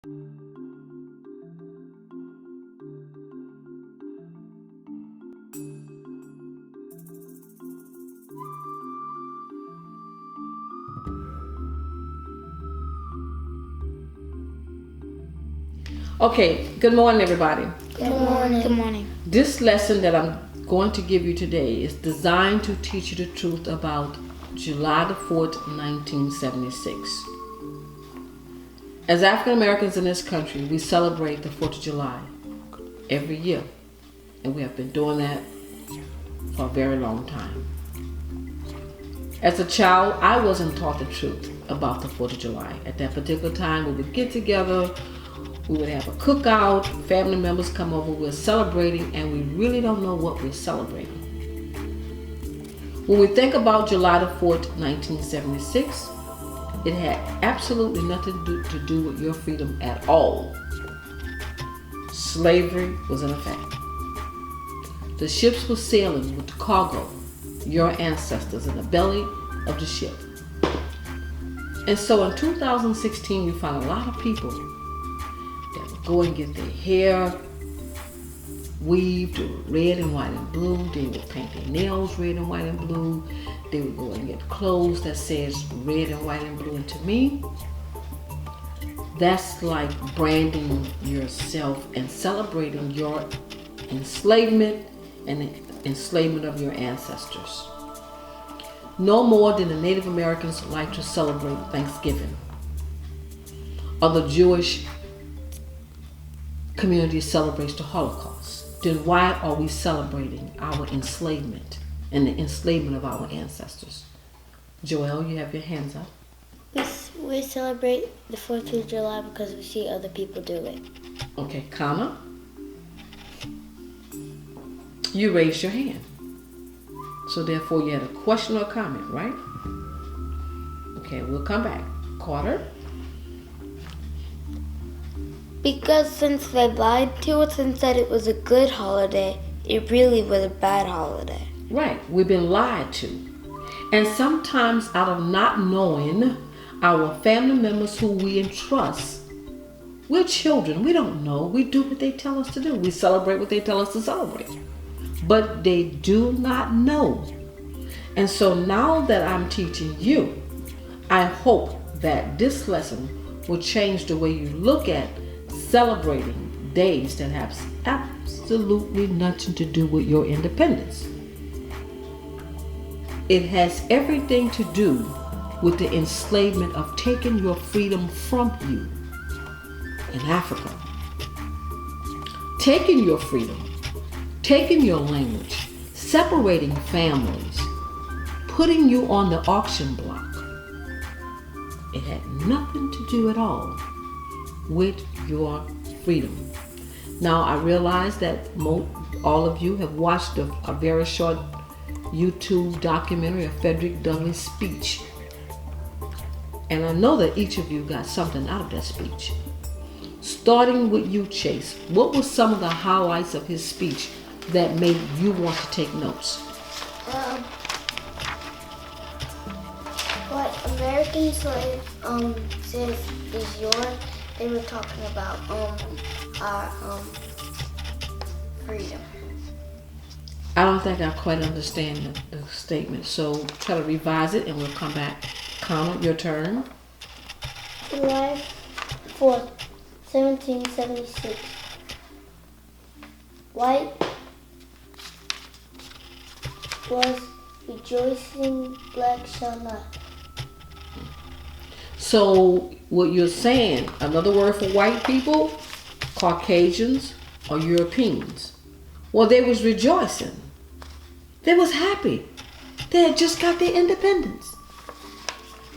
Okay, good morning, everybody. Good morning. Good morning. This lesson that I'm going to give you today is designed to teach you the truth about July the 4th, 1976. As African Americans in this country, we celebrate the 4th of July every year. And we have been doing that for a very long time. As a child, I wasn't taught the truth about the 4th of July. At that particular time, we would get together, we would have a cookout, family members come over, we're celebrating, and we really don't know what we're celebrating. When we think about July the 4th, 1976, it had absolutely nothing to do with your freedom at all. Slavery was in effect. The ships were sailing with the cargo, your ancestors, in the belly of the ship. And so in 2016, we found a lot of people that would go and get their hair weaved red and white and blue. They would paint their nails red and white and blue. They would go and get clothes that says red and white and blue. And to me, that's like branding yourself and celebrating your enslavement and the enslavement of your ancestors. No more than the Native Americans like to celebrate Thanksgiving, or the Jewish community celebrates the Holocaust. Then why are we celebrating our enslavement and the enslavement of our ancestors? Joel, you have your hands up. We celebrate the 4th of July because we see other people do it. Okay, Kana, you raised your hand. So therefore you had a question or a comment, right? Okay, we'll come back. Carter? Because since they lied to us and said it was a good holiday, it really was a bad holiday. Right, we've been lied to. And sometimes out of not knowing our family members who we entrust, we're children, we don't know. We do what they tell us to do. We celebrate what they tell us to celebrate. But they do not know. And so now that I'm teaching you, I hope that this lesson will change the way you look at celebrating days that have absolutely nothing to do with your independence. It has everything to do with the enslavement of taking your freedom from you in Africa. Taking your freedom, taking your language, separating families, putting you on the auction block. It had nothing to do at all with your freedom. Now I realize that all of you have watched a very short YouTube documentary of Frederick Douglass' speech. And I know that each of you got something out of that speech. Starting with you, Chase, what were some of the highlights of his speech that made you want to take notes? What American slave says is yours. They were talking about our freedom. I don't think I quite understand the statement, so try to revise it and we'll come back. Connor, your turn. July 4th, 1776. White was rejoicing, black shall not. So what you're saying, another word for white people, Caucasians or Europeans. Well, they was rejoicing. They was happy. They had just got their independence.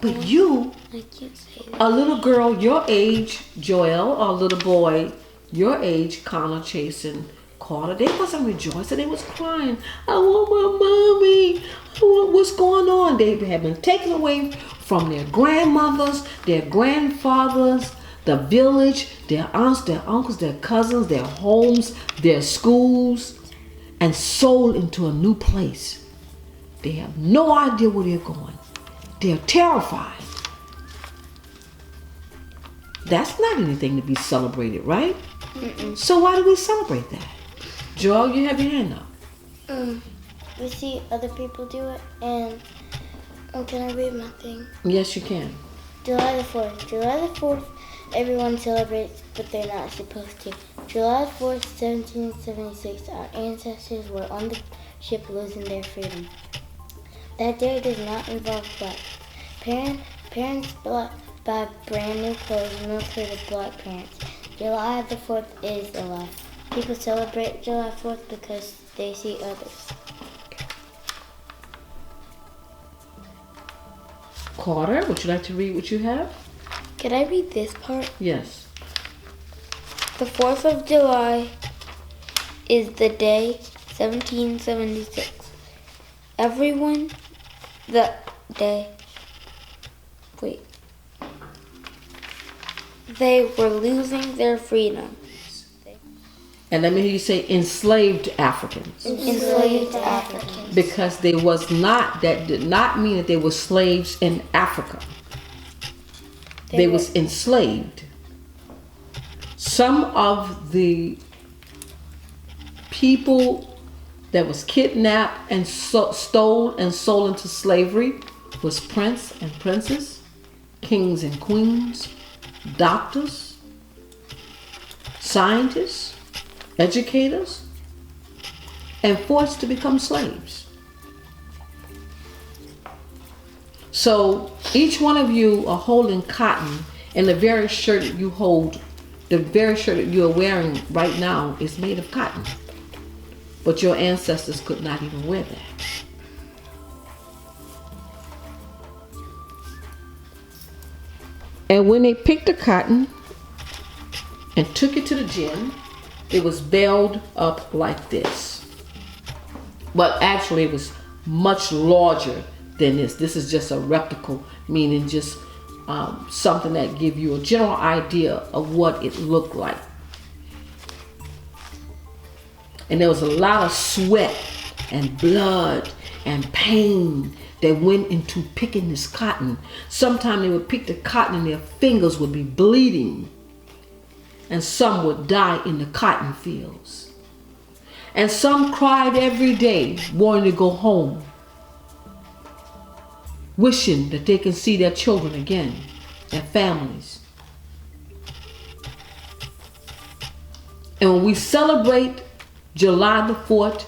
But you, I can't say that. a little girl your age, Joel, or a little boy your age, Connor, Chase, and Carter, they wasn't rejoicing. They was crying. I want my mommy. I want what's going on. They had been taken away from their grandmothers, their grandfathers, the village, their aunts, their uncles, their cousins, their homes, their schools, and sold into a new place. They have no idea where they're going. They're terrified. That's not anything to be celebrated, right? Mm-mm. So why do we celebrate that? Joel, you have your hand up. We see other people do it, and can I read my thing? Yes, you can. July the 4th. July the 4th, everyone celebrates, but they're not supposed to. July 4th, 1776, our ancestors were on the ship losing their freedom. That day does not involve blacks. Parents buy brand new clothes, mostly to black parents. July the 4th is alive. People celebrate July 4th because they see others. Carter, would you like to read what you have? Can I read this part? Yes. The 4th of July is the day 1776. Everyone that day, they were losing their freedom. And let me hear you say enslaved Africans. Enslaved Africans. Because that did not mean that they were slaves in Africa. They was enslaved. Some of the people that was kidnapped and stole and sold into slavery was prince and princess, kings and queens, doctors, scientists, educators, and forced to become slaves. So each one of you are holding cotton, and the very shirt that you hold, the very shirt that you are wearing right now is made of cotton. But your ancestors could not even wear that. And when they picked the cotton and took it to the gin, it was baled up like this. But actually it was much larger than this. This is just a replica, meaning just something that give you a general idea of what it looked like. And there was a lot of sweat and blood and pain that went into picking this cotton. Sometimes they would pick the cotton and their fingers would be bleeding. And some would die in the cotton fields. And some cried every day, wanting to go home, wishing that they can see their children again, their families. And when we celebrate July the 4th,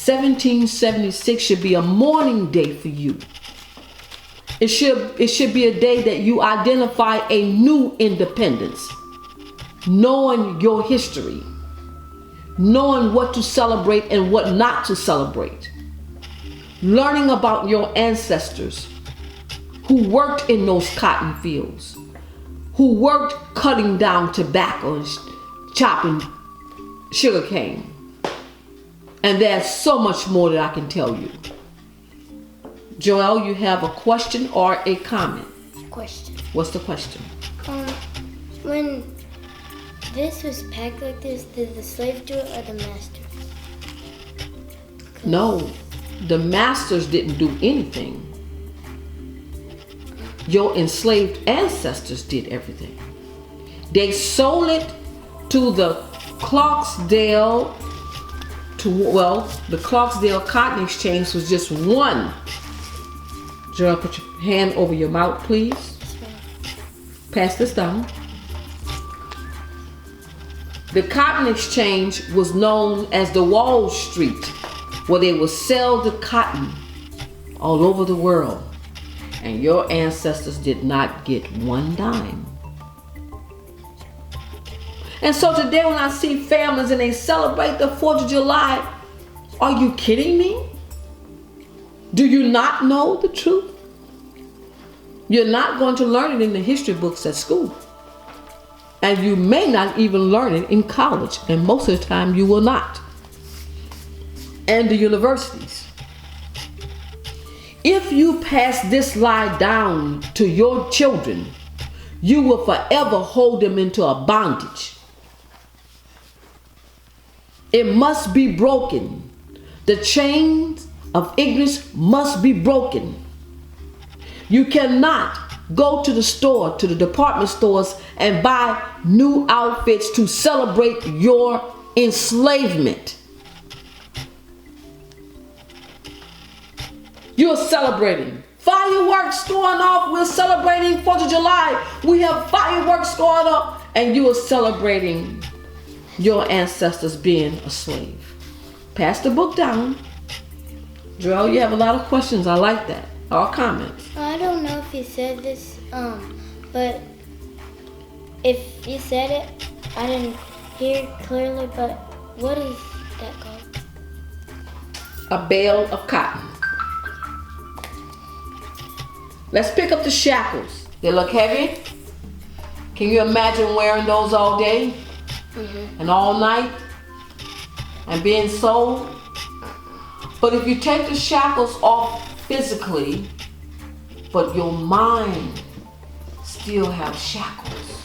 1776 should be a mourning day for you. It should be a day that you identify a new independence, knowing your history, knowing what to celebrate and what not to celebrate, learning about your ancestors who worked in those cotton fields, who worked cutting down tobacco and chopping sugar cane. And there's so much more that I can tell you. Joel, you have a question or a comment? Question. What's the question? When this was packed like this, did the slave do it or the master? No, the masters didn't do anything. Your enslaved ancestors did everything. They sold it to the Clarksdale, the Clarksdale Cotton Exchange was just one. Joel, put your hand over your mouth, please. Pass this down. The Cotton Exchange was known as the Wall Street, where they would sell the cotton all over the world. And your ancestors did not get one dime. And so today when I see families and they celebrate the 4th of July, are you kidding me? Do you not know the truth? You're not going to learn it in the history books at school. And you may not even learn it in college. And most of the time you will not. And the universities. If you pass this lie down to your children, you will forever hold them into a bondage. It must be broken. The chains of ignorance must be broken. You cannot go to the store, to the department stores, and buy new outfits to celebrate your enslavement. You're celebrating. Fireworks going off. We're celebrating 4th of July. We have fireworks going off. And you are celebrating your ancestors being a slave. Pass the book down. Joel, you have a lot of questions. I like that. Or comments. I don't know if you said this, but if you said it, I didn't hear it clearly, but what is that called? A bale of cotton. Let's pick up the shackles. They look heavy. Can you imagine wearing those all day and all night and being sold? But if you take the shackles off physically, but your mind still have shackles,